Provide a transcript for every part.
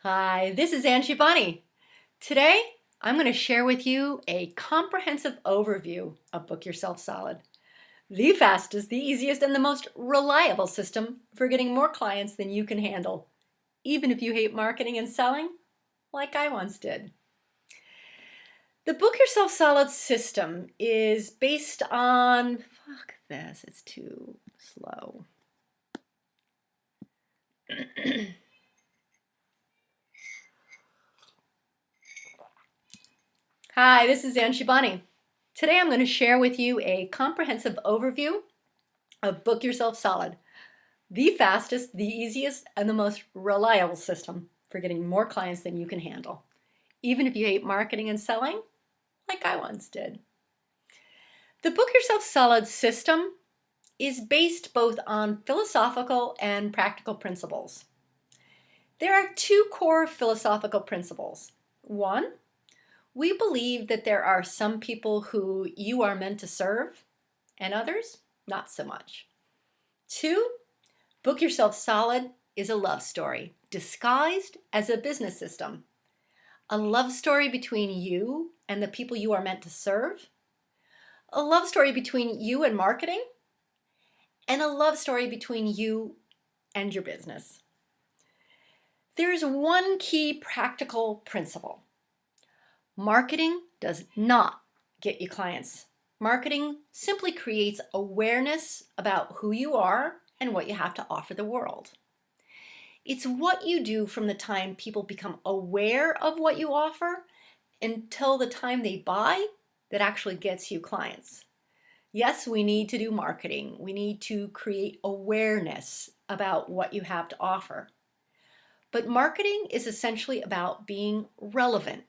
Hi, this is Angie Bunny. Today, I'm going to share with you a comprehensive overview of Book Yourself Solid, the fastest, the easiest, and the most reliable system for getting more clients than you can handle, even if you hate marketing and selling, like I once did. The Book Yourself Solid system is based on, it's too slow. Hi, this is Angie Bunny. Today I'm going to share with you a comprehensive overview of Book Yourself Solid, the fastest, the easiest, and the most reliable system for getting more clients than you can handle, even if you hate marketing and selling, like I once did. The Book Yourself Solid system is based both on philosophical and practical principles. There are two core philosophical principles. One, we believe that there are some people who you are meant to serve and others not so much. Two, Book Yourself Solid is a love story disguised as a business system. A love story between you and the people you are meant to serve. A love story between you and marketing. And a love story between you and your business. There's one key practical principle. Marketing does not get you clients. Marketing simply creates awareness about who you are and what you have to offer the world. It's what you do from the time people become aware of what you offer until the time they buy that actually gets you clients. Yes, we need to do marketing. We need to create awareness about what you have to offer. But marketing is essentially about being relevant.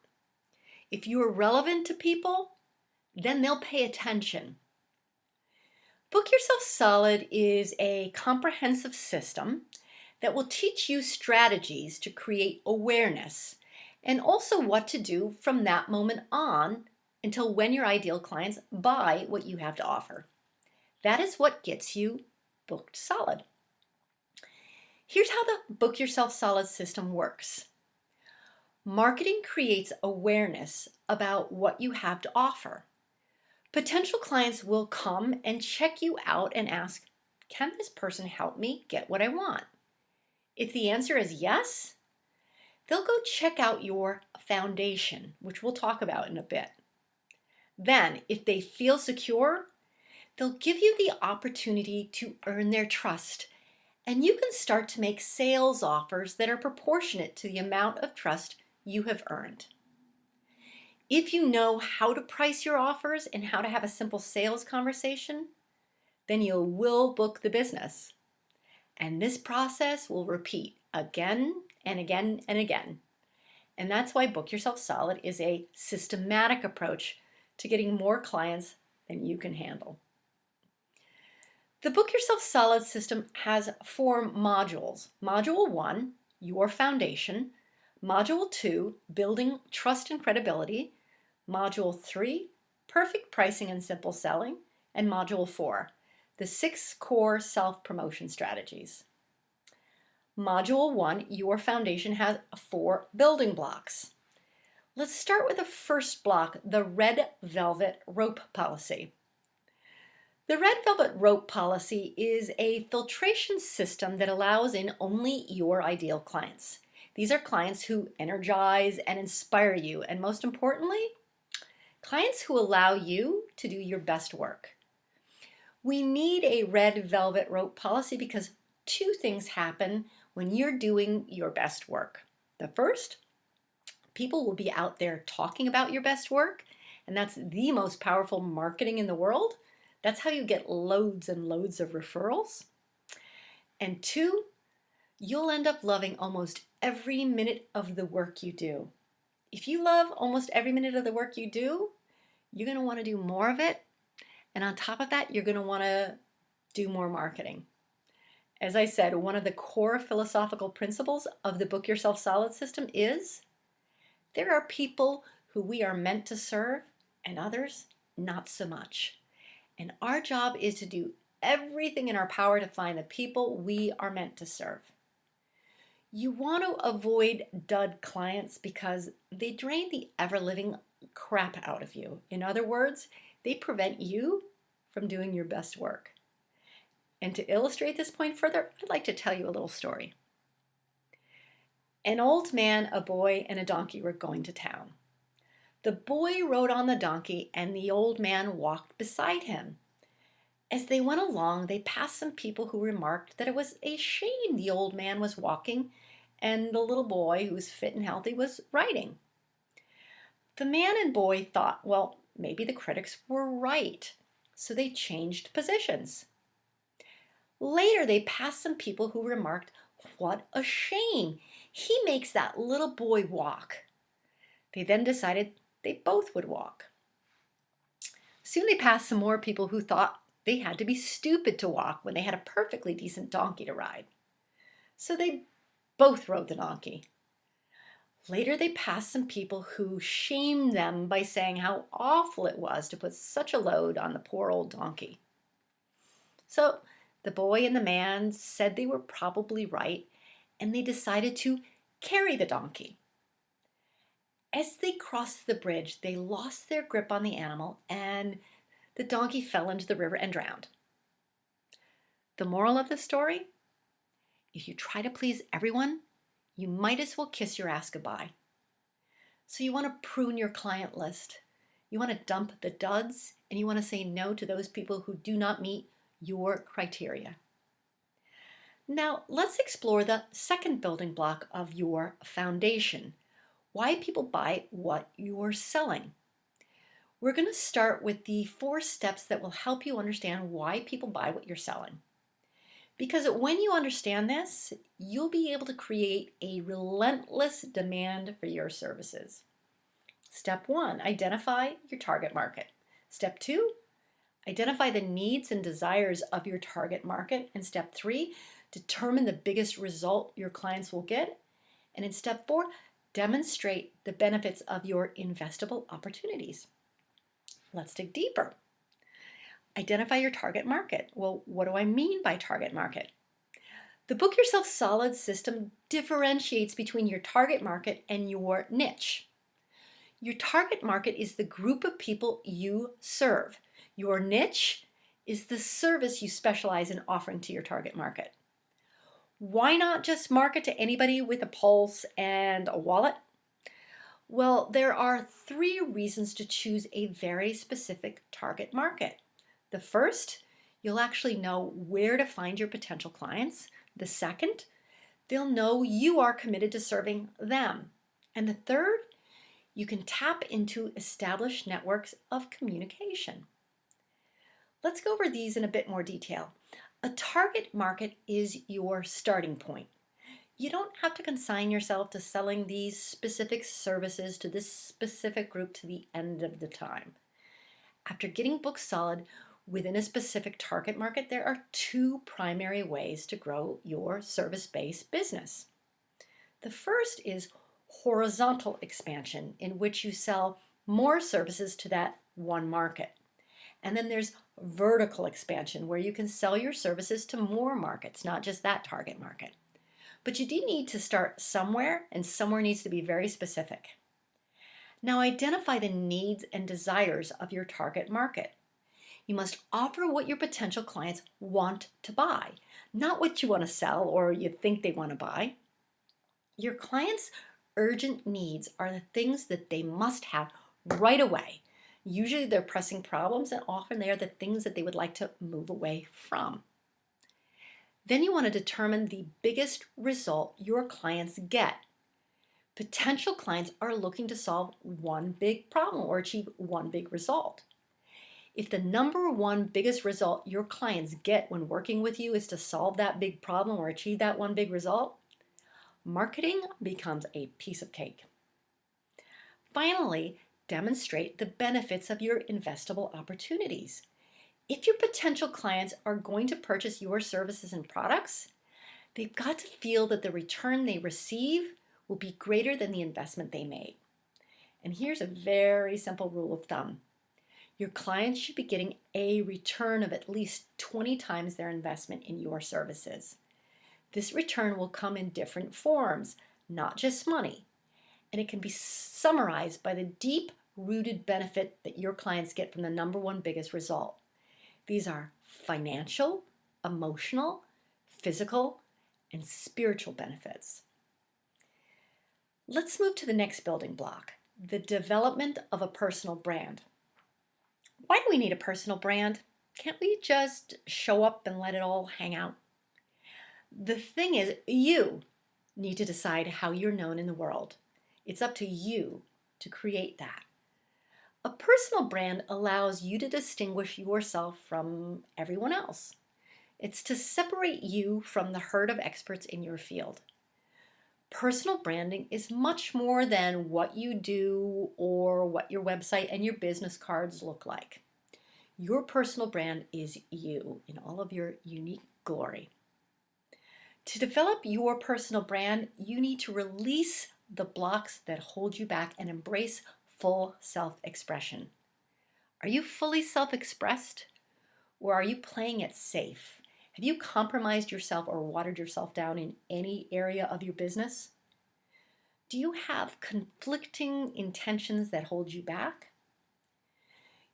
If you are relevant to people, then they'll pay attention. Book Yourself Solid is a comprehensive system that will teach you strategies to create awareness and also what to do from that moment on until when your ideal clients buy what you have to offer. That is what gets you booked solid. Here's how the Book Yourself Solid system works. Marketing creates awareness about what you have to offer. Potential clients will come and check you out and ask, can this person help me get what I want? If the answer is yes, they'll go check out your foundation, which we'll talk about in a bit. Then, if they feel secure, they'll give you the opportunity to earn their trust, and you can start to make sales offers that are proportionate to the amount of trust you have earned. If you know how to price your offers and how to have a simple sales conversation, then you will book the business. And this process will repeat again and again and again. And that's why Book Yourself Solid is a systematic approach to getting more clients than you can handle. The Book Yourself Solid system has 4 modules. Module 1, your foundation. Module 2, building trust and credibility. Module 3, perfect pricing and simple selling. And Module 4, the 6 core self-promotion strategies. Module 1, your foundation, has 4 building blocks. Let's start with the first block, the red velvet rope policy. The red velvet rope policy is a filtration system that allows in only your ideal clients. These are clients who energize and inspire you, and most importantly, clients who allow you to do your best work. We need a red velvet rope policy because 2 things happen when you're doing your best work. The first, people will be out there talking about your best work, and that's the most powerful marketing in the world. That's how you get loads and loads of referrals. And 2, you'll end up loving almost every minute of the work you do. If you love almost every minute of the work you do, you're going to want to do more of it. And on top of that, you're going to want to do more marketing. As I said, one of the core philosophical principles of the Book Yourself Solid system is there are people who we are meant to serve and others not so much. And our job is to do everything in our power to find the people we are meant to serve. You want to avoid dud clients because they drain the ever-living crap out of you. In other words, they prevent you from doing your best work. And to illustrate this point further, I'd like to tell you a little story. An old man, a boy, and a donkey were going to town. The boy rode on the donkey and the old man walked beside him. As they went along, they passed some people who remarked that it was a shame the old man was walking and the little boy, who was fit and healthy, was riding. The man and boy thought, well, maybe the critics were right, so they changed positions. Later, they passed some people who remarked, what a shame! He makes that little boy walk. They then decided they both would walk. Soon they passed some more people who thought they had to be stupid to walk when they had a perfectly decent donkey to ride. So they both rode the donkey. Later they passed some people who shamed them by saying how awful it was to put such a load on the poor old donkey. So the boy and the man said they were probably right, and they decided to carry the donkey. As they crossed the bridge, they lost their grip on the animal and the donkey fell into the river and drowned. The moral of the story? If you try to please everyone, you might as well kiss your ass goodbye. So you want to prune your client list. You want to dump the duds, and you want to say no to those people who do not meet your criteria. Now, let's explore the second building block of your foundation. Why people buy what you're selling. We're going to start with the 4 steps that will help you understand why people buy what you're selling. Because when you understand this, you'll be able to create a relentless demand for your services. Step 1, identify your target market. Step 2, identify the needs and desires of your target market. And step 3, determine the biggest result your clients will get. And in step 4, demonstrate the benefits of your investable opportunities. Let's dig deeper. Identify your target market. Well, what do I mean by target market? The Book Yourself Solid system differentiates between your target market and your niche. Your target market is the group of people you serve. Your niche is the service you specialize in offering to your target market. Why not just market to anybody with a pulse and a wallet? Well, there are 3 reasons to choose a very specific target market. The first, you'll actually know where to find your potential clients. The second, they'll know you are committed to serving them. And the third, you can tap into established networks of communication. Let's go over these in a bit more detail. A target market is your starting point. You don't have to consign yourself to selling these specific services to this specific group to the end of the time. After getting booked solid within a specific target market, there are 2 primary ways to grow your service-based business. The first is horizontal expansion, in which you sell more services to that one market. And then there's vertical expansion, where you can sell your services to more markets, not just that target market. But you do need to start somewhere, and somewhere needs to be very specific. Now identify the needs and desires of your target market. You must offer what your potential clients want to buy, not what you want to sell or you think they want to buy. Your clients' urgent needs are the things that they must have right away. Usually they're pressing problems, and often they are the things that they would like to move away from. Then you want to determine the biggest result your clients get. Potential clients are looking to solve one big problem or achieve one big result. If the number 1 biggest result your clients get when working with you is to solve that big problem or achieve that one big result, marketing becomes a piece of cake. Finally, demonstrate the benefits of your investable opportunities. If your potential clients are going to purchase your services and products, they've got to feel that the return they receive will be greater than the investment they made. And here's a very simple rule of thumb. Your clients should be getting a return of at least 20 times their investment in your services. This return will come in different forms, not just money, and it can be summarized by the deep-rooted benefit that your clients get from the number one biggest result. These are financial, emotional, physical, and spiritual benefits. Let's move to the next building block, the development of a personal brand. Why do we need a personal brand? Can't we just show up and let it all hang out? The thing is, you need to decide how you're known in the world. It's up to you to create that. A personal brand allows you to distinguish yourself from everyone else. It's to separate you from the herd of experts in your field. Personal branding is much more than what you do or what your website and your business cards look like. Your personal brand is you in all of your unique glory. To develop your personal brand, you need to release the blocks that hold you back and embrace full self-expression. Are you fully self-expressed, or are you playing it safe? Have you compromised yourself or watered yourself down in any area of your business? Do you have conflicting intentions that hold you back?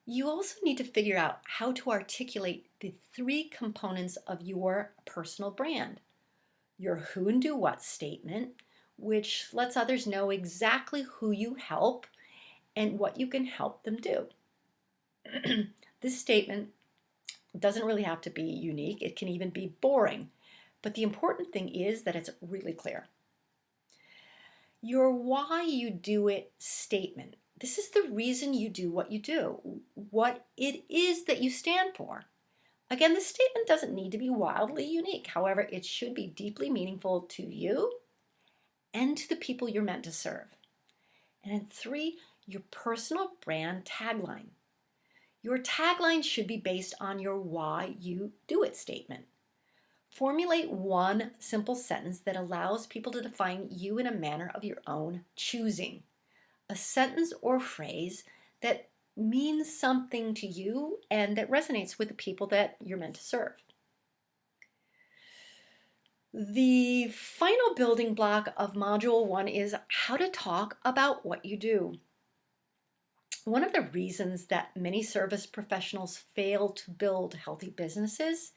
You also need to figure out how to articulate the three components of your personal brand. Your who and do what statement, which lets others know exactly who you help and what you can help them do. This statement doesn't really have to be unique. It can even be boring. But the important thing is that it's really clear. Your why you do it statement. This is the reason you do what you do, what it is that you stand for. Again, this statement doesn't need to be wildly unique. However, it should be deeply meaningful to you and to the people you're meant to serve. And then 3, your personal brand tagline. Your tagline should be based on your why you do it statement. Formulate one simple sentence that allows people to define you in a manner of your own choosing. A sentence or phrase that means something to you and that resonates with the people that you're meant to serve. The final building block of Module 1 is how to talk about what you do. One of the reasons that many service professionals fail to build healthy businesses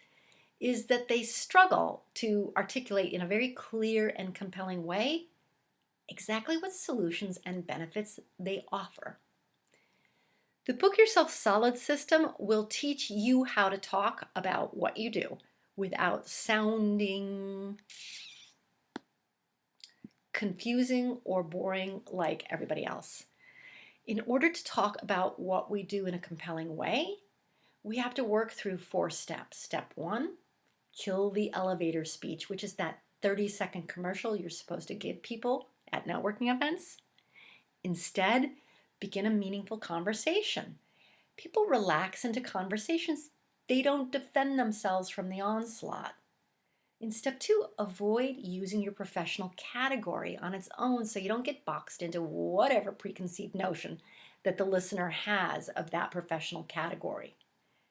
is that they struggle to articulate in a very clear and compelling way exactly what solutions and benefits they offer. The Book Yourself Solid system will teach you how to talk about what you do without sounding confusing or boring like everybody else. In order to talk about what we do in a compelling way, we have to work through 4 steps. Step 1, kill the elevator speech, which is that 30-second commercial you're supposed to give people at networking events. Instead, begin a meaningful conversation. People relax into conversations. They don't defend themselves from the onslaught. In step 2, avoid using your professional category on its own so you don't get boxed into whatever preconceived notion that the listener has of that professional category.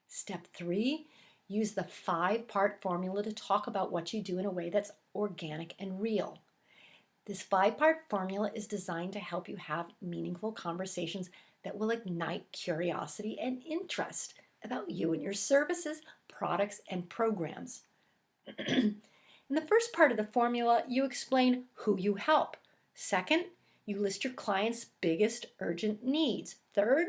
Step 3, use the 5-part formula to talk about what you do in a way that's organic and real. This 5-part formula is designed to help you have meaningful conversations that will ignite curiosity and interest about you and your services, products, and programs. In the first part of the formula, you explain who you help. Second, you list your clients' biggest urgent needs. Third,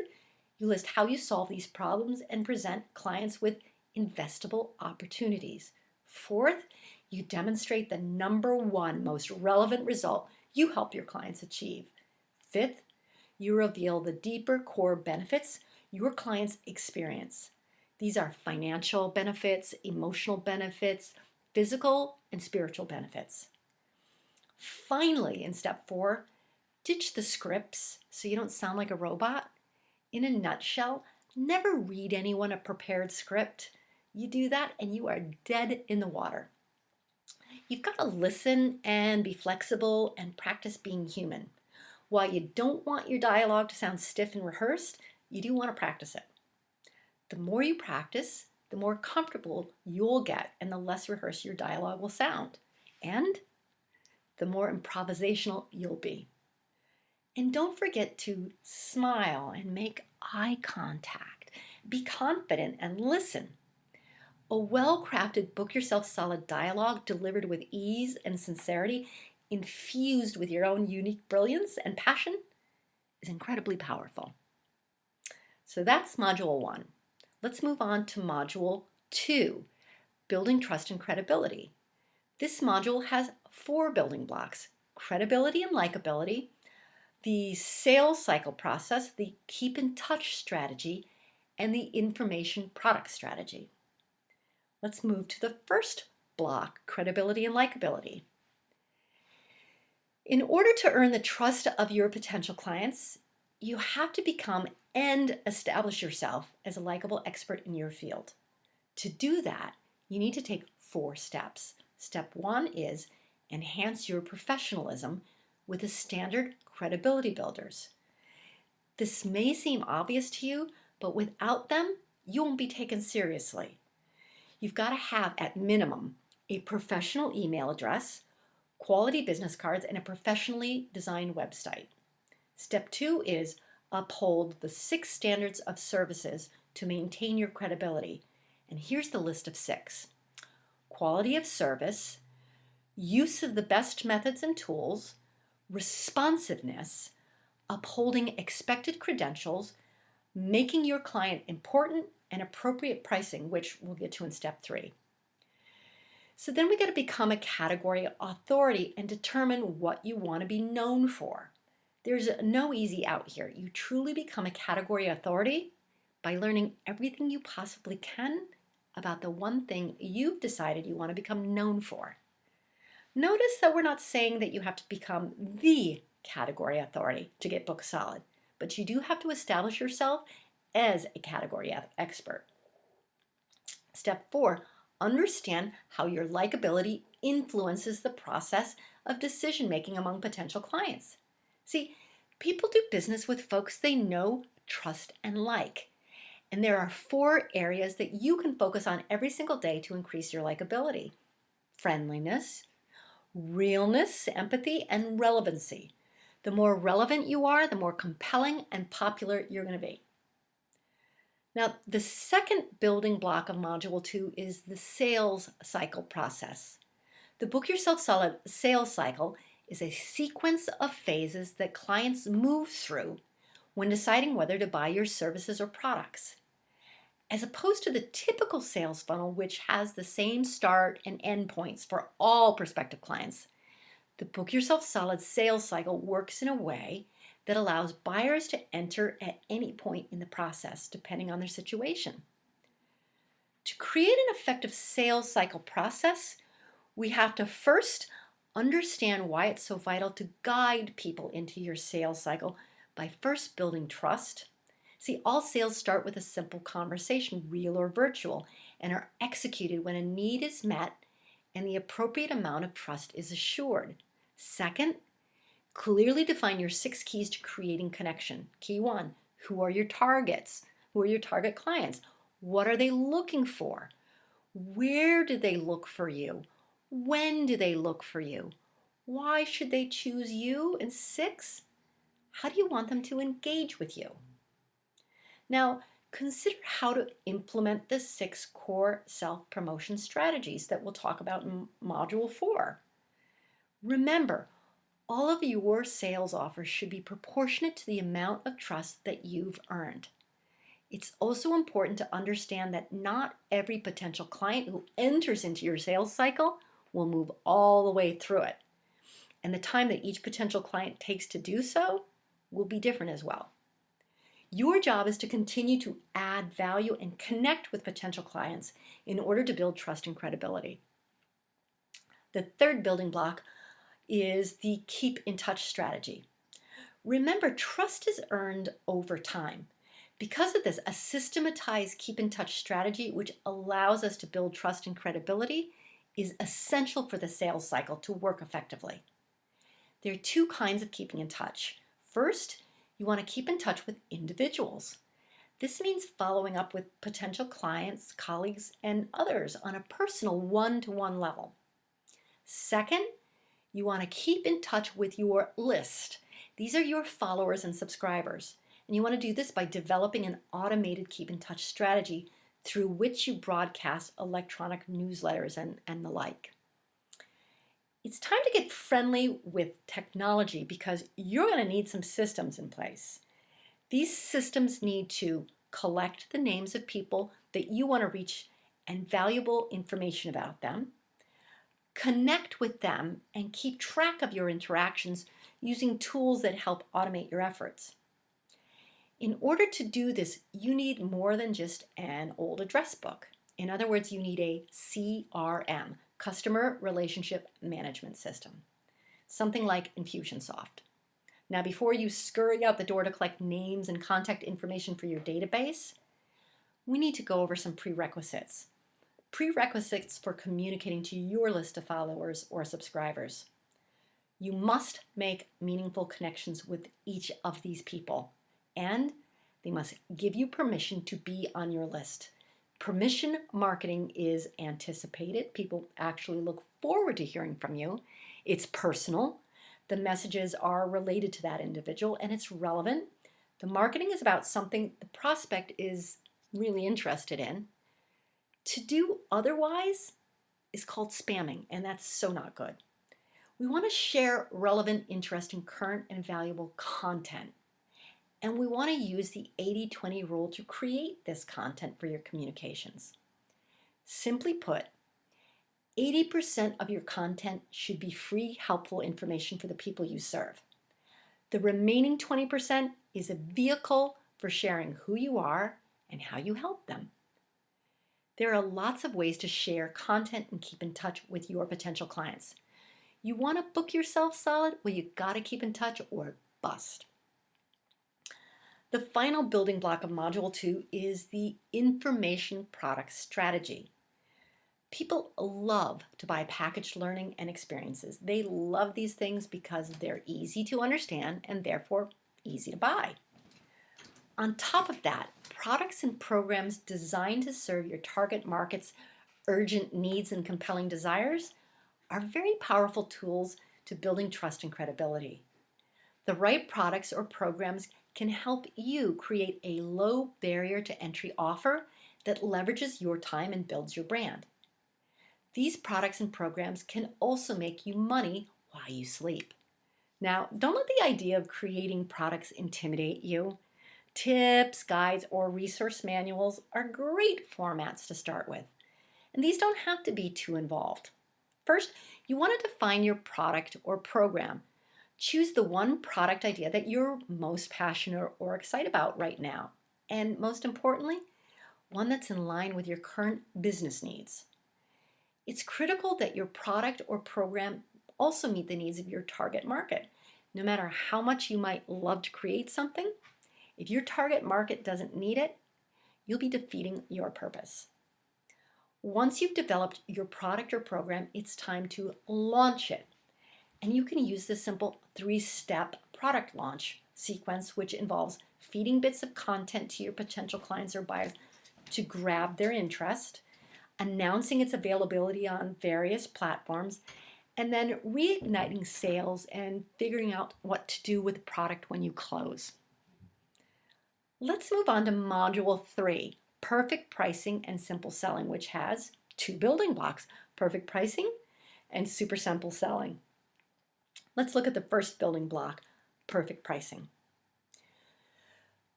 you list how you solve these problems and present clients with investable opportunities. Fourth, you demonstrate the number 1 most relevant result you help your clients achieve. Fifth, you reveal the deeper core benefits your clients experience. These are financial benefits, emotional benefits, physical and spiritual benefits. Finally, in step 4, ditch the scripts so you don't sound like a robot. In a nutshell, never read anyone a prepared script. You do that and you are dead in the water. You've got to listen and be flexible and practice being human. While you don't want your dialogue to sound stiff and rehearsed, you do want to practice it. The more you practice, the more comfortable you'll get and the less rehearsed your dialogue will sound. and the more improvisational you'll be. And don't forget to smile and make eye contact. Be confident and listen. A well-crafted book yourself solid dialogue delivered with ease and sincerity, infused with your own unique brilliance and passion, is incredibly powerful. So that's Module 1. Let's move on to Module 2, Building Trust and Credibility. This module has 4 building blocks: credibility and likability, the sales cycle process, the keep in touch strategy, and the information product strategy. Let's move to the first block, credibility and likability. In order to earn the trust of your potential clients, you have to become and establish yourself as a likable expert in your field. To do that, you need to take 4 steps. Step 1 is enhance your professionalism with the standard credibility builders. This may seem obvious to you, but without them, you won't be taken seriously. You've got to have, at minimum, a professional email address, quality business cards, and a professionally designed website. Step 2 is uphold the 6 standards of services to maintain your credibility. And here's the list of 6. Quality of service, use of the best methods and tools, responsiveness, upholding expected credentials, making your client important, and appropriate pricing, which we'll get to in step 3. So then we got to become a category authority and determine what you want to be known for. There's no easy out here. You truly become a category authority by learning everything you possibly can about the one thing you've decided you want to become known for. Notice that we're not saying that you have to become the category authority to get book solid, but you do have to establish yourself as a category expert. Step 4, understand how your likability influences the process of decision making among potential clients. See, people do business with folks they know, trust, and like. And there are 4 areas that you can focus on every single day to increase your likability: friendliness, realness, empathy, and relevancy. The more relevant you are, the more compelling and popular you're going to be. Now, the second building block of Module 2 is the sales cycle process. The Book Yourself Solid sales cycle is a sequence of phases that clients move through when deciding whether to buy your services or products. As opposed to the typical sales funnel, which has the same start and end points for all prospective clients, the Book Yourself Solid sales cycle works in a way that allows buyers to enter at any point in the process, depending on their situation. To create an effective sales cycle process, we have to first understand why it's so vital to guide people into your sales cycle by first building trust. See, all sales start with a simple conversation, real or virtual, and are executed when a need is met and the appropriate amount of trust is assured. Second, clearly define your 6 keys to creating connection. Key 1, who are your targets? Who are your target clients? What are they looking for? Where do they look for you? When do they look for you? Why should they choose you? And 6, how do you want them to engage with you? Now, consider how to implement the 6 core self-promotion strategies that we'll talk about in Module 4. Remember, all of your sales offers should be proportionate to the amount of trust that you've earned. It's also important to understand that not every potential client who enters into your sales cycle will move all the way through it. And the time that each potential client takes to do so will be different as well. Your job is to continue to add value and connect with potential clients in order to build trust and credibility. The third building block is the keep in touch strategy. Remember, trust is earned over time. Because of this, a systematized keep in touch strategy, which allows us to build trust and credibility, is essential for the sales cycle to work effectively. There are 2 kinds of keeping in touch. First, you want to keep in touch with individuals. This means following up with potential clients, colleagues, and others on a personal one-to-one level. Second, you want to keep in touch with your list. These are your followers and subscribers. And you want to do this by developing an automated keep in touch strategy through which you broadcast electronic newsletters and the like. It's time to get friendly with technology because you're going to need some systems in place. These systems need to collect the names of people that you want to reach and valuable information about them, connect with them, and keep track of your interactions using tools that help automate your efforts. In order to do this, you need more than just an old address book. In other words, you need a CRM, Customer Relationship Management System, something like Infusionsoft. Now, before you scurry out the door to collect names and contact information for your database, we need to go over some prerequisites. Prerequisites for communicating to your list of followers or subscribers. You must make meaningful connections with each of these people, and they must give you permission to be on your list. Permission marketing is anticipated. People actually look forward to hearing from you. It's personal. The messages are related to that individual and it's relevant. The marketing is about something the prospect is really interested in. To do otherwise is called spamming, and that's so not good. We want to share relevant, interesting, current, and valuable content. And we want to use the 80-20 rule to create this content for your communications. Simply put, 80% of your content should be free, helpful information for the people you serve. The remaining 20% is a vehicle for sharing who you are and how you help them. There are lots of ways to share content and keep in touch with your potential clients. You want to book yourself solid? Well, you got to keep in touch or bust. The final building block of Module 2 is the information product strategy. People love to buy packaged learning and experiences. They love these things because they're easy to understand and therefore easy to buy. On top of that, products and programs designed to serve your target market's urgent needs and compelling desires are very powerful tools to building trust and credibility. The right products or programs can help you create a low barrier to entry offer that leverages your time and builds your brand. These products and programs can also make you money while you sleep. Now, don't let the idea of creating products intimidate you. Tips, guides, or resource manuals are great formats to start with, and these don't have to be too involved. First, you want to define your product or program. Choose the one product idea that you're most passionate or excited about right now, and most importantly, one that's in line with your current business needs. It's critical that your product or program also meet the needs of your target market. No matter how much you might love to create something, if your target market doesn't need it, you'll be defeating your purpose. Once you've developed your product or program, it's time to launch it. And you can use the simple 3-step product launch sequence, which involves feeding bits of content to your potential clients or buyers to grab their interest, announcing its availability on various platforms, and then reigniting sales and figuring out what to do with the product when you close. Let's move on to Module 3, Perfect Pricing and Simple Selling, which has 2 building blocks, perfect pricing and super simple selling. Let's look at the first building block, perfect pricing.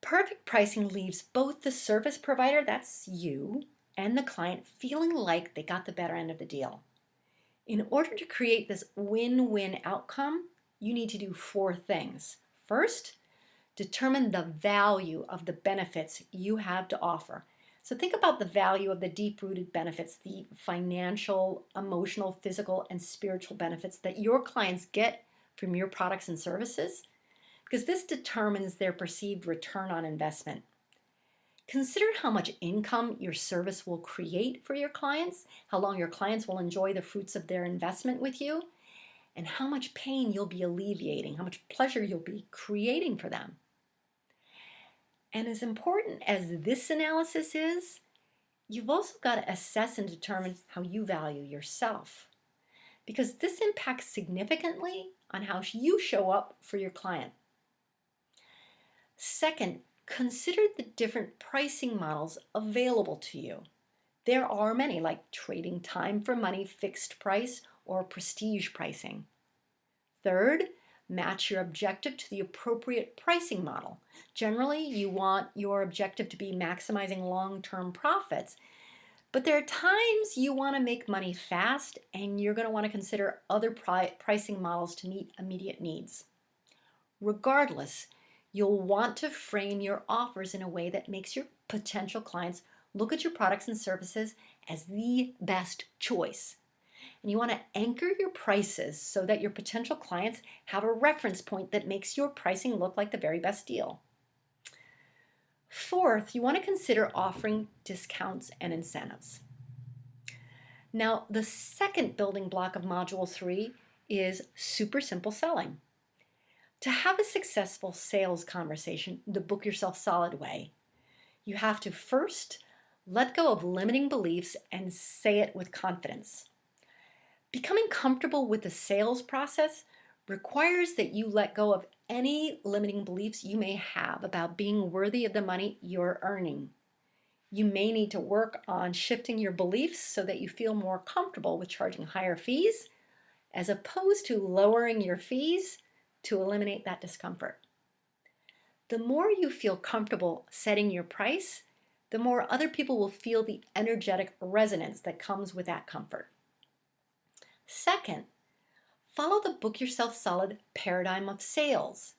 Perfect pricing leaves both the service provider, that's you, and the client feeling like they got the better end of the deal. In order to create this win-win outcome, you need to do 4 things. First, determine the value of the benefits you have to offer. So think about the value of the deep-rooted benefits, the financial, emotional, physical, and spiritual benefits that your clients get from your products and services, because this determines their perceived return on investment. Consider how much income your service will create for your clients, how long your clients will enjoy the fruits of their investment with you, and how much pain you'll be alleviating, how much pleasure you'll be creating for them. And as important as this analysis is, you've also got to assess and determine how you value yourself. because this impacts significantly on how you show up for your client. Second, consider the different pricing models available to you. There are many, like trading time for money, fixed price, or prestige pricing. Third, match your objective to the appropriate pricing model. Generally, you want your objective to be maximizing long-term profits, but there are times you want to make money fast and you're going to want to consider other pricing models to meet immediate needs. Regardless, you'll want to frame your offers in a way that makes your potential clients look at your products and services as the best choice. And you want to anchor your prices so that your potential clients have a reference point that makes your pricing look like the very best deal. Fourth, you want to consider offering discounts and incentives. Now, the second building block of Module 3 is super simple selling. To have a successful sales conversation the Book Yourself Solid way, you have to first let go of limiting beliefs and say it with confidence. Becoming comfortable with the sales process requires that you let go of any limiting beliefs you may have about being worthy of the money you're earning. You may need to work on shifting your beliefs so that you feel more comfortable with charging higher fees, as opposed to lowering your fees to eliminate that discomfort. The more you feel comfortable setting your price, the more other people will feel the energetic resonance that comes with that comfort. Second, follow the Book Yourself Solid paradigm of sales.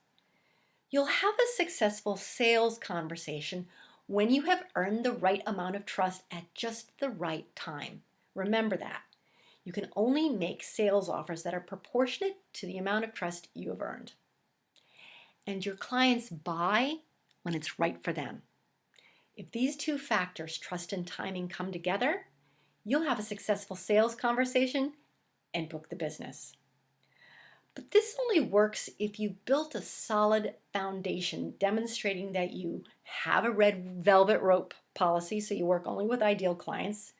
You'll have a successful sales conversation when you have earned the right amount of trust at just the right time. Remember that. You can only make sales offers that are proportionate to the amount of trust you have earned. And your clients buy when it's right for them. If these two factors, trust and timing, come together, you'll have a successful sales conversation and book the business. But this only works if you've built a solid foundation demonstrating that you have a red velvet rope policy, so you work only with ideal clients.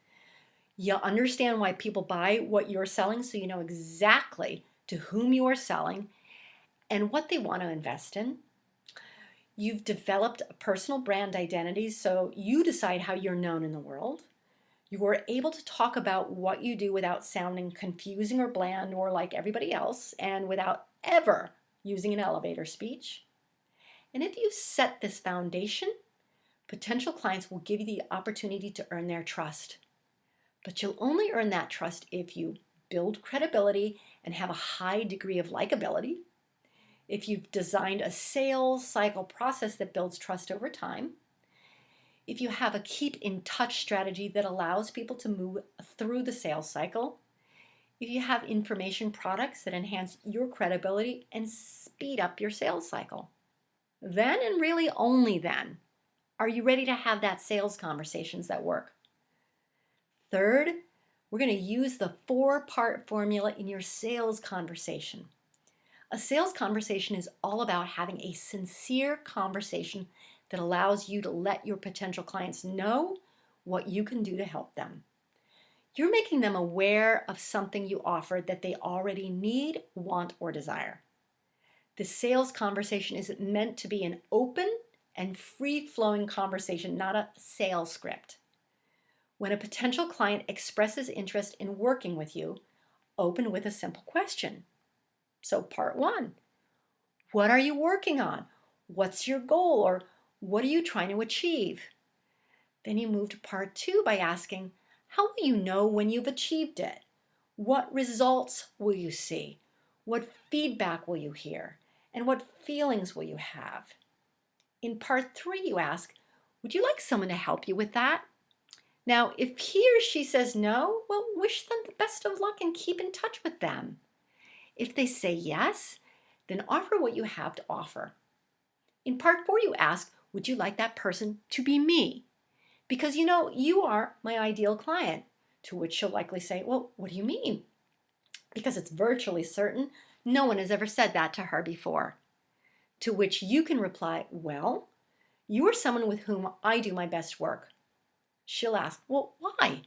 You understand why people buy what you're selling, so you know exactly to whom you are selling and what they want to invest in. You've developed a personal brand identity, so you decide how you're known in the world. You are able to talk about what you do without sounding confusing or bland or like everybody else, and without ever using an elevator speech. And if you set this foundation, potential clients will give you the opportunity to earn their trust. But you'll only earn that trust if you build credibility and have a high degree of likability, if you've designed a sales cycle process that builds trust over time, if you have a keep in touch strategy that allows people to move through the sales cycle, if you have information products that enhance your credibility and speed up your sales cycle. Then, and really only then, are you ready to have that sales conversations that work. Third, we're going to use the 4-part formula in your sales conversation. A sales conversation is all about having a sincere conversation that allows you to let your potential clients know what you can do to help them. You're making them aware of something you offer that they already need, want, or desire. The sales conversation is meant to be an open and free-flowing conversation, not a sales script. When a potential client expresses interest in working with you, open with a simple question. So part 1, what are you working on? What's your goal? Or what are you trying to achieve? Then you move to part 2 by asking, how will you know when you've achieved it? What results will you see? What feedback will you hear? And what feelings will you have? In part 3, you ask, would you like someone to help you with that? Now, if he or she says no, well, wish them the best of luck and keep in touch with them. If they say yes, then offer what you have to offer. In part 4, you ask, would you like that person to be me? Because you know you are my ideal client, to which she'll likely say, well, what do you mean? Because it's virtually certain no one has ever said that to her before. To which you can reply, well, you are someone with whom I do my best work. She'll ask, well, why?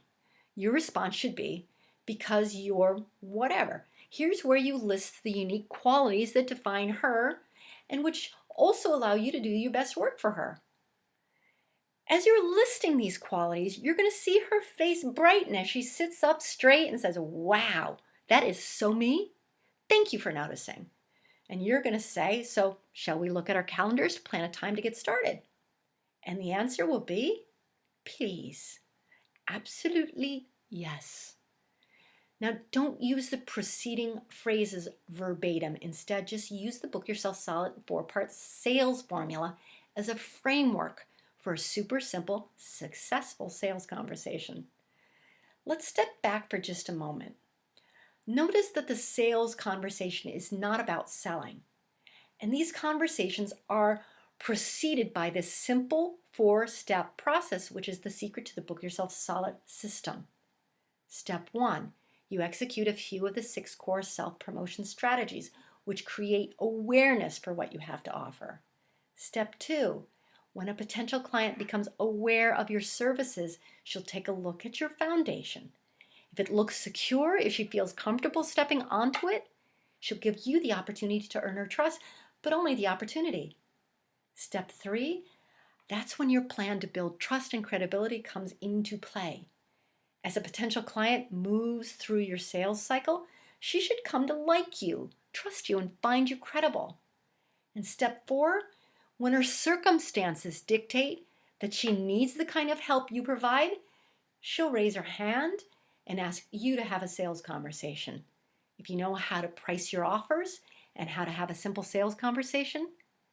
Your response should be, because you're whatever. Here's where you list the unique qualities that define her and which also allow you to do your best work for her. As you're listing these qualities, you're going to see her face brighten as she sits up straight and says, "Wow, that is so me. Thank you for noticing." And you're going to say, "So, shall we look at our calendars to plan a time to get started?" And the answer will be, "Please. Absolutely yes." Now, don't use the preceding phrases verbatim. Instead, just use the Book Yourself Solid 4-part sales formula as a framework for a super simple, successful sales conversation. Let's step back for just a moment. Notice that the sales conversation is not about selling. And these conversations are preceded by this simple 4-step process, which is the secret to the Book Yourself Solid system. Step 1, you execute a few of the 6 core self-promotion strategies, which create awareness for what you have to offer. Step 2, when a potential client becomes aware of your services, she'll take a look at your foundation. If it looks secure, if she feels comfortable stepping onto it, she'll give you the opportunity to earn her trust, but only the opportunity. Step 3, that's when your plan to build trust and credibility comes into play. As a potential client moves through your sales cycle, she should come to like you, trust you, and find you credible. And step 4, when her circumstances dictate that she needs the kind of help you provide, she'll raise her hand and ask you to have a sales conversation. If you know how to price your offers and how to have a simple sales conversation,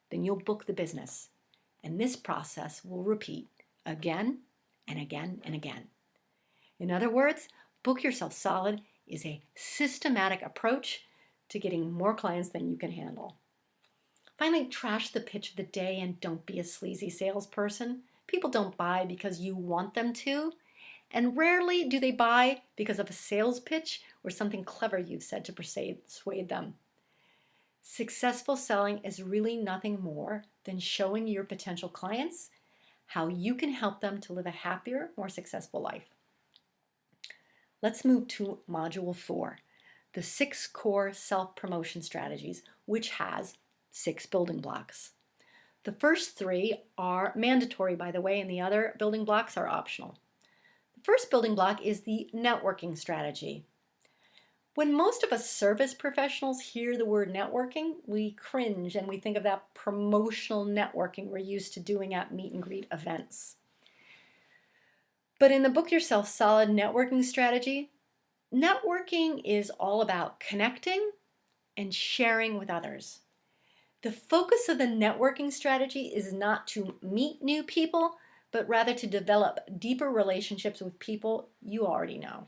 then you'll book the business. And this process will repeat again and again and again. In other words, Book Yourself Solid is a systematic approach to getting more clients than you can handle. Finally, trash the pitch of the day and don't be a sleazy salesperson. People don't buy because you want them to, and rarely do they buy because of a sales pitch or something clever you've said to persuade them. Successful selling is really nothing more than showing your potential clients how you can help them to live a happier, more successful life. Let's move to Module 4, the 6 core self-promotion strategies, which has 6 building blocks. The first 3 are mandatory, by the way, and the other building blocks are optional. The first building block is the networking strategy. When most of us service professionals hear the word networking, we cringe and we think of that promotional networking we're used to doing at meet and greet events. But in the Book Yourself Solid networking strategy, networking is all about connecting and sharing with others. The focus of the networking strategy is not to meet new people, but rather to develop deeper relationships with people you already know.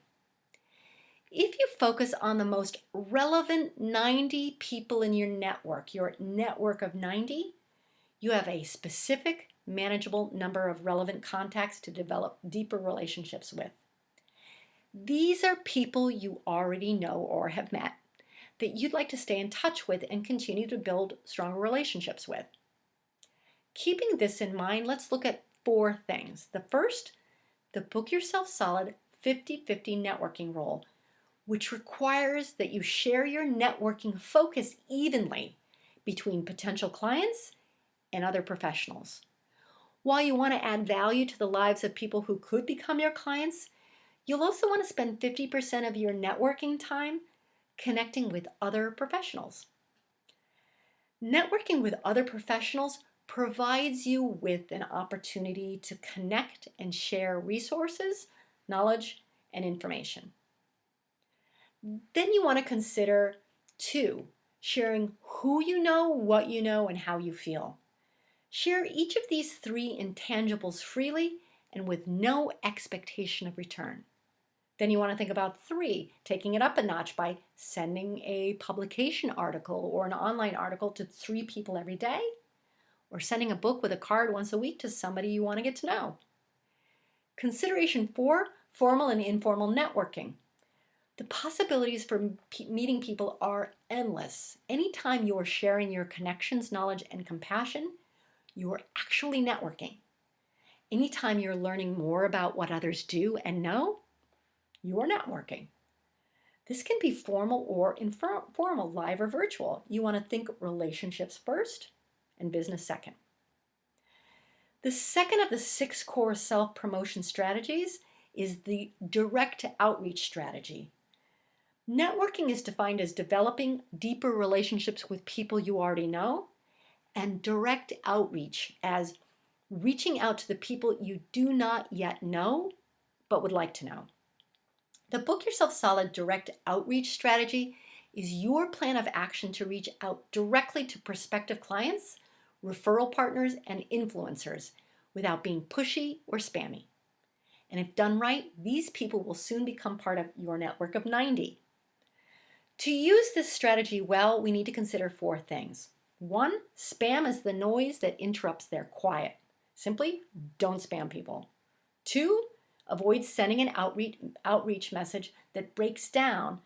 If you focus on the most relevant 90 people in your network of 90, you have a specific, manageable number of relevant contacts to develop deeper relationships with. These are people you already know or have met that you'd like to stay in touch with and continue to build stronger relationships with. Keeping this in mind, let's look at 4 things. The first, the Book Yourself Solid 50-50 networking rule, which requires that you share your networking focus evenly between potential clients and other professionals. While you want to add value to the lives of people who could become your clients, you'll also want to spend 50% of your networking time connecting with other professionals. Networking with other professionals provides you with an opportunity to connect and share resources, knowledge, and information. Then you want to consider 2, sharing who you know, what you know, and how you feel. Share each of these 3 intangibles freely and with no expectation of return. Then you want to think about 3, taking it up a notch by sending a publication article or an online article to 3 people every day, or sending a book with a card once a week to somebody you want to get to know. Consideration 4, formal and informal networking. The possibilities for meeting people are endless. Anytime you're sharing your connections, knowledge, and compassion, you're actually networking. Anytime you're learning more about what others do and know, you're networking. This can be formal or informal, live or virtual. You want to think relationships first and business second. The second of the 6 core self-promotion strategies is the direct outreach strategy. Networking is defined as developing deeper relationships with people you already know, and direct outreach as reaching out to the people you do not yet know but would like to know. The Book Yourself Solid direct outreach strategy is your plan of action to reach out directly to prospective clients, referral partners, and influencers without being pushy or spammy. And if done right, these people will soon become part of your network of 90. To use this strategy well, we need to consider 4 things. 1, spam is the noise that interrupts their quiet. Simply don't spam people. 2, avoid sending an outreach message that breaks down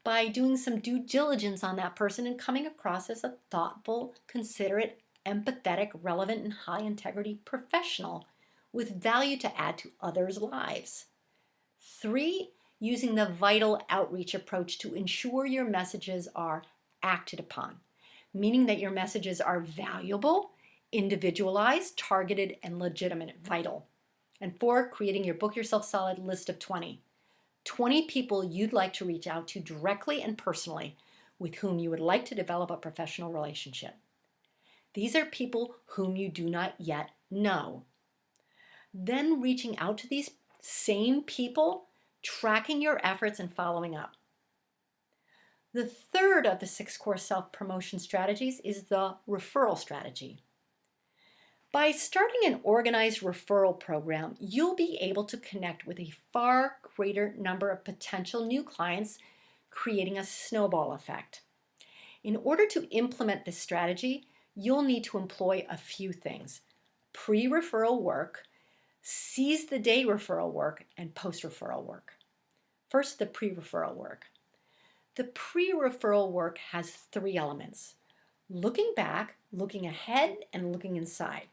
by doing some due diligence on that person and coming across as a thoughtful, considerate, empathetic, relevant, and high integrity professional with value to add to others' lives. 3, using the vital outreach approach to ensure your messages are acted upon, meaning that your messages are valuable, individualized, targeted, and legitimate, vital. And 4, creating your Book Yourself Solid list of 20. 20 people you'd like to reach out to directly and personally with whom you would like to develop a professional relationship. These are people whom you do not yet know. Then reaching out to these same people, tracking your efforts and following up. The third of the 6 core self-promotion strategies is the referral strategy. By starting an organized referral program, you'll be able to connect with a far greater number of potential new clients, creating a snowball effect. In order to implement this strategy, you'll need to employ a few things: pre-referral work, seize-the-day referral work, and post-referral work. First, the pre-referral work. The pre-referral work has 3 elements: looking back, looking ahead, and looking inside.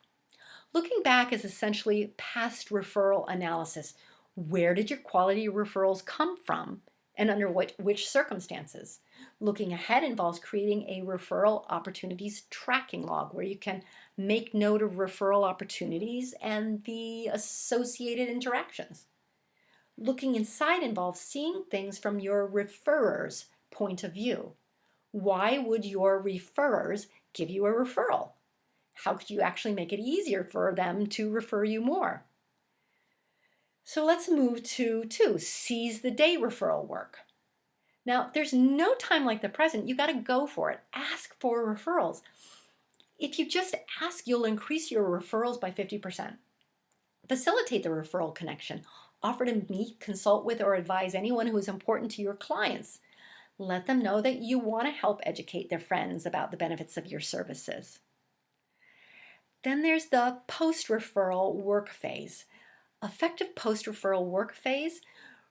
Looking back is essentially past referral analysis. Where did your quality referrals come from and under which circumstances? Looking ahead involves creating a referral opportunities tracking log where you can make note of referral opportunities and the associated interactions. Looking inside involves seeing things from your referrer's point of view. Why would your referrers give you a referral? How could you actually make it easier for them to refer you more? So let's move to 2, seize the day referral work. Now, there's no time like the present. You got to go for it. Ask for referrals. If you just ask, you'll increase your referrals by 50%. Facilitate the referral connection. Offer to meet, consult with, or advise anyone who is important to your clients. Let them know that you want to help educate their friends about the benefits of your services. Then there's the post-referral work phase. Effective post-referral work phase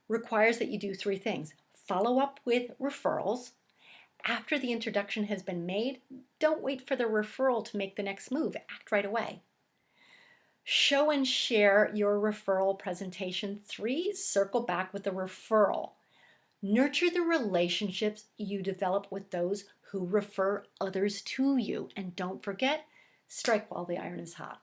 requires that you do 3 things. Follow up with referrals. After the introduction has been made, don't wait for the referral to make the next move. Act right away. Show and share your referral presentation. 3, circle back with the referral. Nurture the relationships you develop with those who refer others to you. And don't forget, strike while the iron is hot.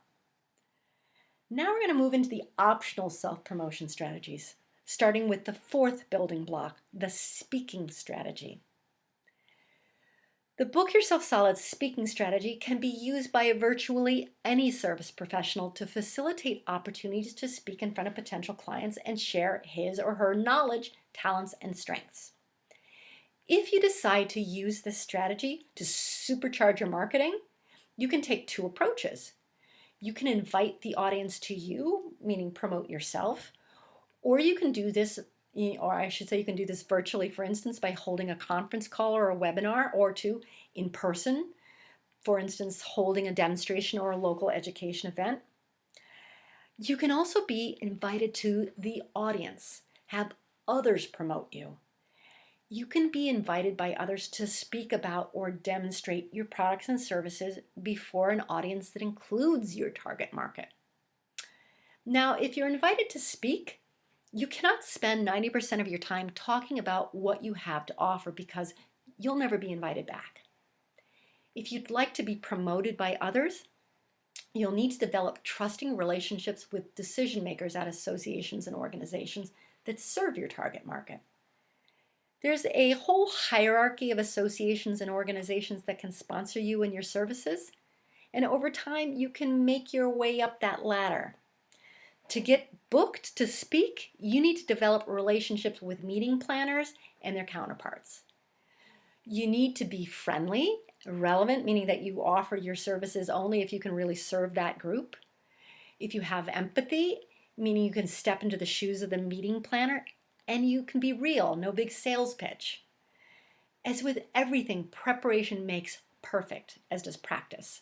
Now we're going to move into the optional self-promotion strategies, starting with the 4th building block, the speaking strategy. The Book Yourself Solid speaking strategy can be used by virtually any service professional to facilitate opportunities to speak in front of potential clients and share his or her knowledge, talents, and strengths. If you decide to use this strategy to supercharge your marketing, you can take 2 approaches. You can invite the audience to you, meaning promote yourself, or you can do this, or I should say you can do this virtually, for instance, by holding a conference call or a webinar, or 2, in person, for instance, holding a demonstration or a local education event. You can also be invited to the audience, have others promote you. You can be invited by others to speak about or demonstrate your products and services before an audience that includes your target market. Now, if you're invited to speak, You cannot spend 90% of your time talking about what you have to offer because you'll never be invited back. If you'd like to be promoted by others, you'll need to develop trusting relationships with decision makers at associations and organizations that serve your target market. There's a whole hierarchy of associations and organizations that can sponsor you and your services, and over time you can make your way up that ladder. To get booked to speak, you need to develop relationships with meeting planners and their counterparts. You need to be friendly, relevant, meaning that you offer your services only if you can really serve that group. If you have empathy, meaning you can step into the shoes of the meeting planner, and you can be real, no big sales pitch. As with everything, preparation makes perfect, as does practice.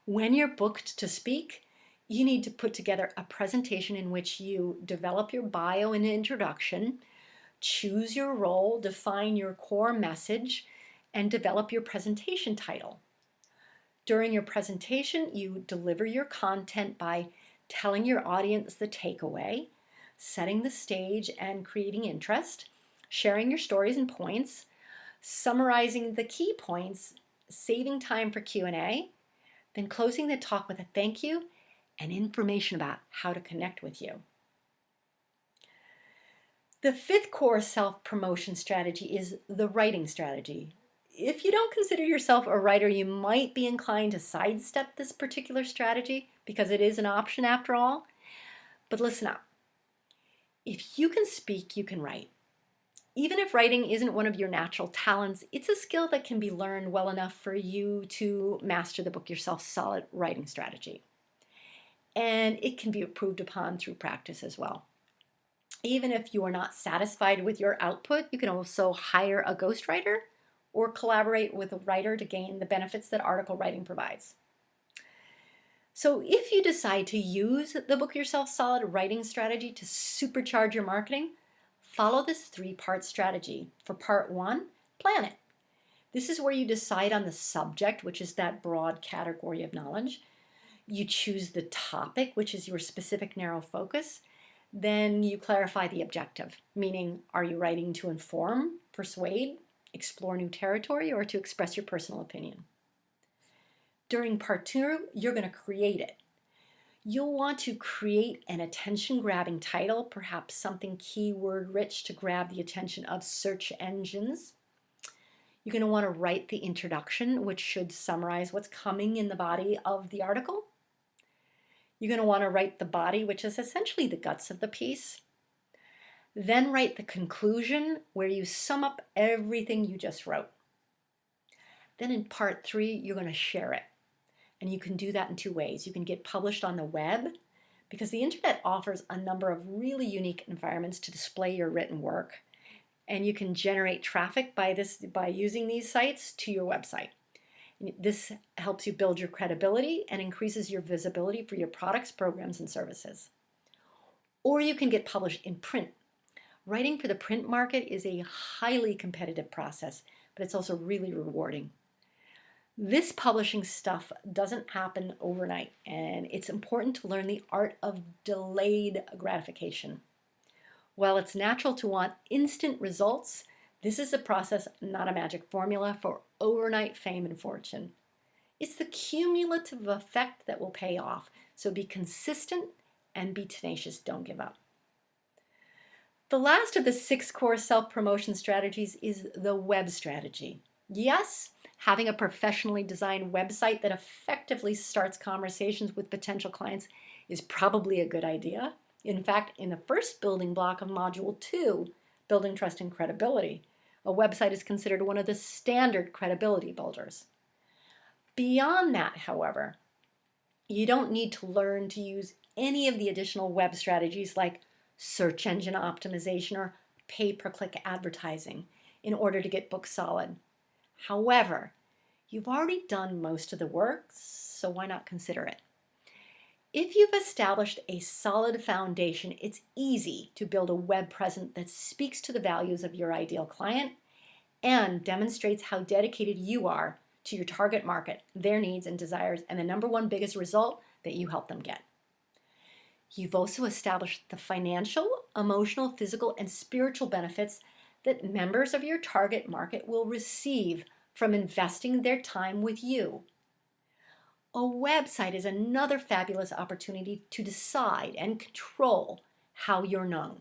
When you're booked to speak, you need to put together a presentation in which you develop your bio and introduction, choose your role, define your core message, and develop your presentation title. During your presentation, you deliver your content by telling your audience the takeaway, setting the stage and creating interest, sharing your stories and points, summarizing the key points, saving time for Q&A, then closing the talk with a thank you and information about how to connect with you. The fifth core self-promotion strategy is the writing strategy. If you don't consider yourself a writer, you might be inclined to sidestep this particular strategy because it is an option after all. But listen up. If you can speak, you can write. Even if writing isn't one of your natural talents, it's a skill that can be learned well enough for you to master the Book Yourself Solid writing strategy. And it can be improved upon through practice as well. Even if you are not satisfied with your output, you can also hire a ghostwriter or collaborate with a writer to gain the benefits that article writing provides. So if you decide to use the Book Yourself Solid writing strategy to supercharge your marketing, follow this three-part strategy. For part one, plan it. This is where you decide on the subject, which is that broad category of knowledge. You choose the topic, which is your specific narrow focus. Then you clarify the objective, meaning are you writing to inform, persuade, explore new territory, or to express your personal opinion? During part two, you're going to create it. You'll want to create an attention-grabbing title, perhaps something keyword-rich to grab the attention of search engines. You're going to want to write the introduction, which should summarize what's coming in the body of the article. You're going to want to write the body, which is essentially the guts of the piece. Then write the conclusion, where you sum up everything you just wrote. Then in part three, you're going to share it. And you can do that in two ways. You can get published on the web, because the internet offers a number of really unique environments to display your written work. And you can generate traffic by using these sites to your website. This helps you build your credibility and increases your visibility for your products, programs, and services. Or you can get published in print. Writing for the print market is a highly competitive process, but it's also really rewarding. This publishing stuff doesn't happen overnight, and it's important to learn the art of delayed gratification. While it's natural to want instant results, this is a process, not a magic formula for overnight fame and fortune. It's the cumulative effect that will pay off, so be consistent and be tenacious. Don't give up. The last of the 6 core self-promotion strategies is the web strategy. Yes, having a professionally designed website that effectively starts conversations with potential clients is probably a good idea. In fact, in the first building block of Module 2, Building Trust and Credibility, a website is considered one of the standard credibility builders. Beyond that, however, you don't need to learn to use any of the additional web strategies like search engine optimization or pay-per-click advertising in order to get booked solid. However, you've already done most of the work, so why not consider it? If you've established a solid foundation, it's easy to build a web presence that speaks to the values of your ideal client and demonstrates how dedicated you are to your target market, their needs and desires, and the number one biggest result that you help them get. You've also established the financial, emotional, physical, and spiritual benefits that members of your target market will receive from investing their time with you. A website is another fabulous opportunity to decide and control how you're known.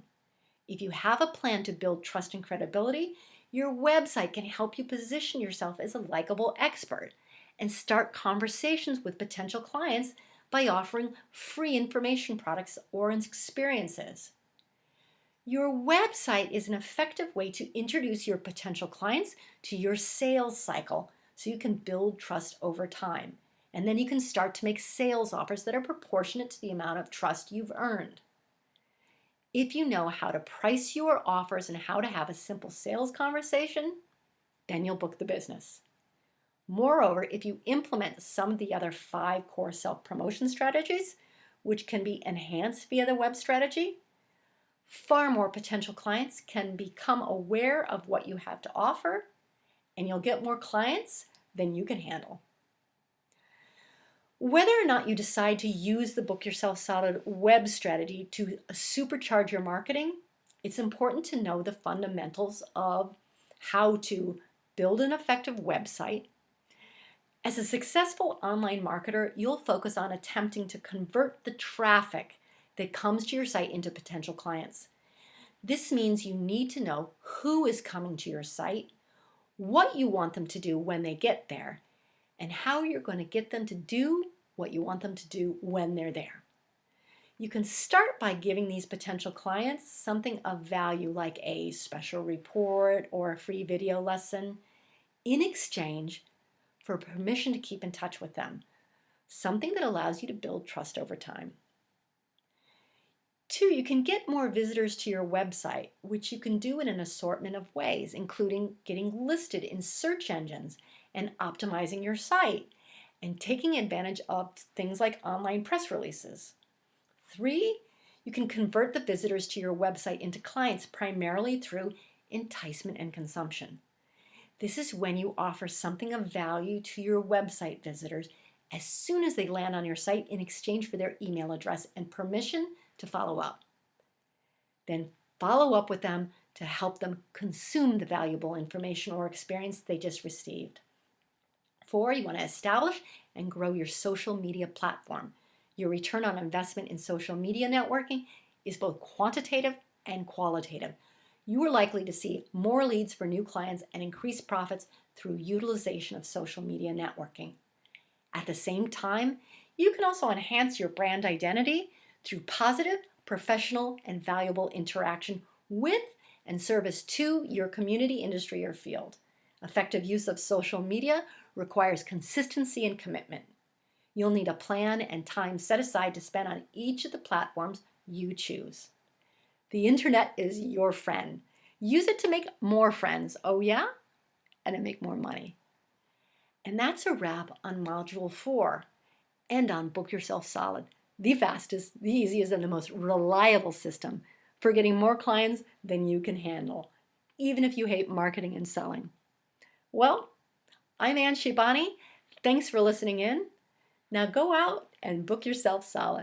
If you have a plan to build trust and credibility, your website can help you position yourself as a likable expert and start conversations with potential clients by offering free information products or experiences. Your website is an effective way to introduce your potential clients to your sales cycle so you can build trust over time. And then you can start to make sales offers that are proportionate to the amount of trust you've earned. If you know how to price your offers and how to have a simple sales conversation, then you'll book the business. Moreover, if you implement some of the other 5 core self-promotion strategies, which can be enhanced via the web strategy, far more potential clients can become aware of what you have to offer, and you'll get more clients than you can handle. Whether or not you decide to use the Book Yourself Solid web strategy to supercharge your marketing, it's important to know the fundamentals of how to build an effective website. As a successful online marketer, you'll focus on attempting to convert the traffic that comes to your site into potential clients. This means you need to know who is coming to your site, what you want them to do when they get there, and how you're going to get them to do what you want them to do when they're there. You can start by giving these potential clients something of value like a special report or a free video lesson in exchange for permission to keep in touch with them, something that allows you to build trust over time. 2, you can get more visitors to your website, which you can do in an assortment of ways, including getting listed in search engines and optimizing your site and taking advantage of things like online press releases. 3, you can convert the visitors to your website into clients primarily through enticement and consumption. This is when you offer something of value to your website visitors as soon as they land on your site in exchange for their email address and permission to follow up. Then follow up with them to help them consume the valuable information or experience they just received. 4, you want to establish and grow your social media platform. Your return on investment in social media networking is both quantitative and qualitative. You are likely to see more leads for new clients and increased profits through utilization of social media networking. At the same time, you can also enhance your brand identity through positive, professional, and valuable interaction with and service to your community, industry, or field. Effective use of social media requires consistency and commitment. You'll need a plan and time set aside to spend on each of the platforms you choose. The internet is your friend. Use it to make more friends, oh yeah, and to make more money. And that's a wrap on Module 4 and on Book Yourself Solid, the fastest, the easiest, and the most reliable system for getting more clients than you can handle, even if you hate marketing and selling. Well, I'm Ann Shibani. Thanks for listening in. Now go out and book yourself solid.